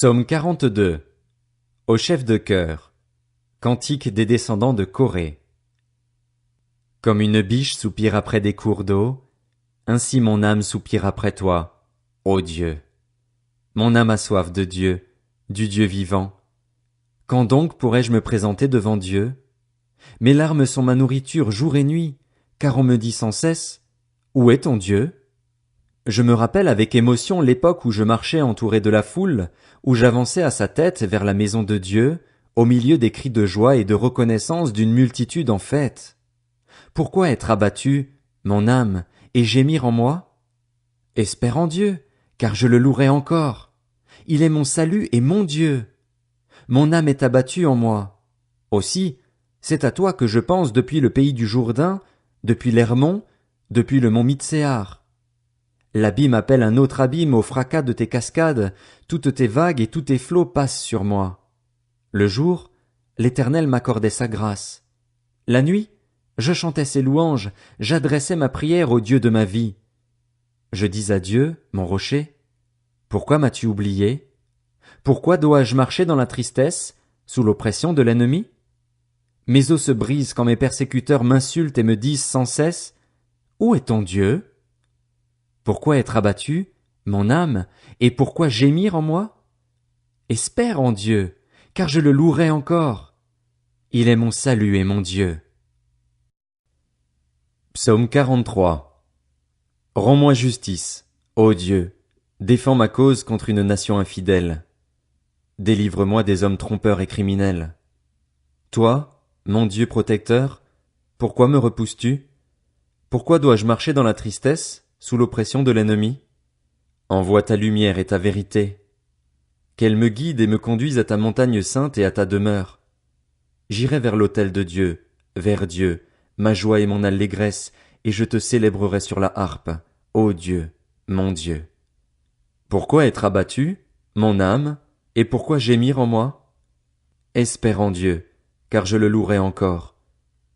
Psaume 42. Au chef de chœur. Cantique des descendants de Coré. Comme une biche soupire après des cours d'eau, ainsi mon âme soupire après toi, ô Dieu. Mon âme a soif de Dieu, du Dieu vivant. Quand donc pourrais-je me présenter devant Dieu? Mes larmes sont ma nourriture jour et nuit, car on me dit sans cesse, où est ton Dieu? Je me rappelle avec émotion l'époque où je marchais entouré de la foule, où j'avançais à sa tête vers la maison de Dieu, au milieu des cris de joie et de reconnaissance d'une multitude en fête. Pourquoi être abattu, mon âme, et gémir en moi? Espère en Dieu, car je le louerai encore. Il est mon salut et mon Dieu. Mon âme est abattue en moi. Aussi, c'est à toi que je pense depuis le pays du Jourdain, depuis l'Hermon, depuis le mont Mitsehar. L'abîme appelle un autre abîme au fracas de tes cascades, toutes tes vagues et tous tes flots passent sur moi. Le jour, l'Éternel m'accordait sa grâce. La nuit, je chantais ses louanges, j'adressais ma prière au Dieu de ma vie. Je dis à Dieu, mon rocher, pourquoi m'as-tu oublié? Pourquoi dois-je marcher dans la tristesse, sous l'oppression de l'ennemi? Mes os se brisent quand mes persécuteurs m'insultent et me disent sans cesse, où est ton Dieu? Pourquoi être abattu, mon âme, et pourquoi gémir en moi? Espère en Dieu, car je le louerai encore. Il est mon salut et mon Dieu. Psaume 43. Rends-moi justice, ô Dieu, défends ma cause contre une nation infidèle. Délivre-moi des hommes trompeurs et criminels. Toi, mon Dieu protecteur, pourquoi me repousses-tu? Pourquoi dois-je marcher dans la tristesse, sous l'oppression de l'ennemi? Envoie ta lumière et ta vérité. Qu'elle me guide et me conduise à ta montagne sainte et à ta demeure. J'irai vers l'autel de Dieu, vers Dieu, ma joie et mon allégresse, et je te célébrerai sur la harpe, ô Dieu, mon Dieu. Pourquoi être abattu, mon âme, et pourquoi gémir en moi? Espère en Dieu, car je le louerai encore.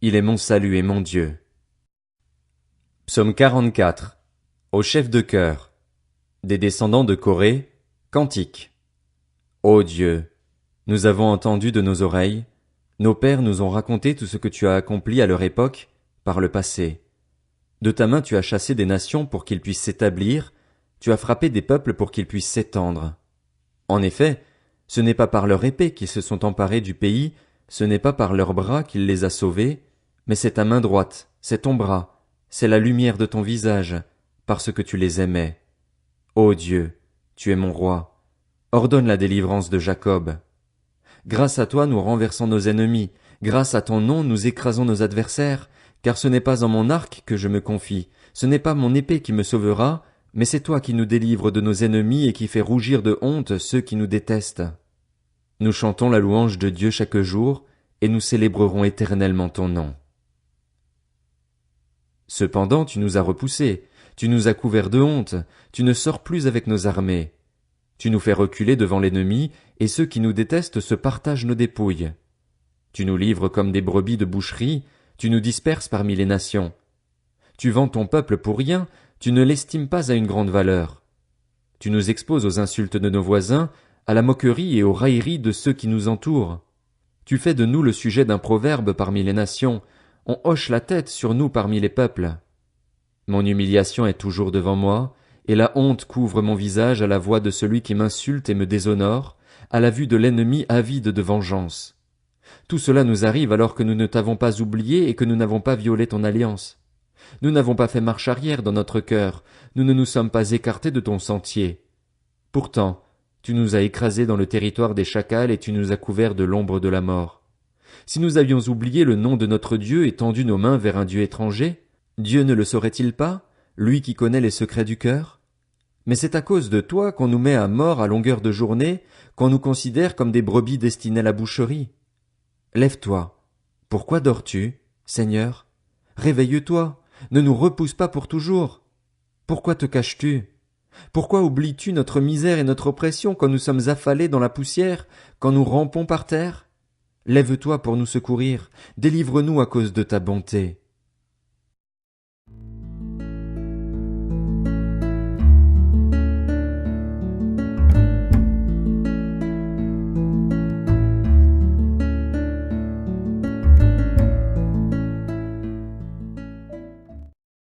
Il est mon salut et mon Dieu. Psaume 44. Au chef de chœur. Des descendants de Coré. Cantique. Ô Dieu, nous avons entendu de nos oreilles, nos pères nous ont raconté tout ce que tu as accompli à leur époque, par le passé. De ta main tu as chassé des nations pour qu'ils puissent s'établir, tu as frappé des peuples pour qu'ils puissent s'étendre. En effet, ce n'est pas par leur épée qu'ils se sont emparés du pays, ce n'est pas par leurs bras qu'il les a sauvés, mais c'est ta main droite, c'est ton bras, c'est la lumière de ton visage, parce que tu les aimais. Ô Dieu, tu es mon roi. Ordonne la délivrance de Jacob. Grâce à toi nous renversons nos ennemis, grâce à ton nom nous écrasons nos adversaires, car ce n'est pas en mon arc que je me confie, ce n'est pas mon épée qui me sauvera, mais c'est toi qui nous délivres de nos ennemis et qui fais rougir de honte ceux qui nous détestent. Nous chantons la louange de Dieu chaque jour, et nous célébrerons éternellement ton nom. Cependant tu nous as repoussés, tu nous as couverts de honte, tu ne sors plus avec nos armées. Tu nous fais reculer devant l'ennemi, et ceux qui nous détestent se partagent nos dépouilles. Tu nous livres comme des brebis de boucherie, tu nous disperses parmi les nations. Tu vends ton peuple pour rien, tu ne l'estimes pas à une grande valeur. Tu nous exposes aux insultes de nos voisins, à la moquerie et aux railleries de ceux qui nous entourent. Tu fais de nous le sujet d'un proverbe parmi les nations, on hoche la tête sur nous parmi les peuples. Mon humiliation est toujours devant moi, et la honte couvre mon visage à la voix de celui qui m'insulte et me déshonore, à la vue de l'ennemi avide de vengeance. Tout cela nous arrive alors que nous ne t'avons pas oublié et que nous n'avons pas violé ton alliance. Nous n'avons pas fait marche arrière dans notre cœur, nous ne nous sommes pas écartés de ton sentier. Pourtant, tu nous as écrasés dans le territoire des chacals et tu nous as couverts de l'ombre de la mort. Si nous avions oublié le nom de notre Dieu et tendu nos mains vers un Dieu étranger, Dieu ne le saurait-il pas, lui qui connaît les secrets du cœur? Mais c'est à cause de toi qu'on nous met à mort à longueur de journée, qu'on nous considère comme des brebis destinées à la boucherie. Lève-toi. Pourquoi dors-tu, Seigneur? Réveille-toi. Ne nous repousse pas pour toujours. Pourquoi te caches-tu? Pourquoi oublies-tu notre misère et notre oppression quand nous sommes affalés dans la poussière, quand nous rampons par terre? Lève-toi pour nous secourir, délivre-nous à cause de ta bonté.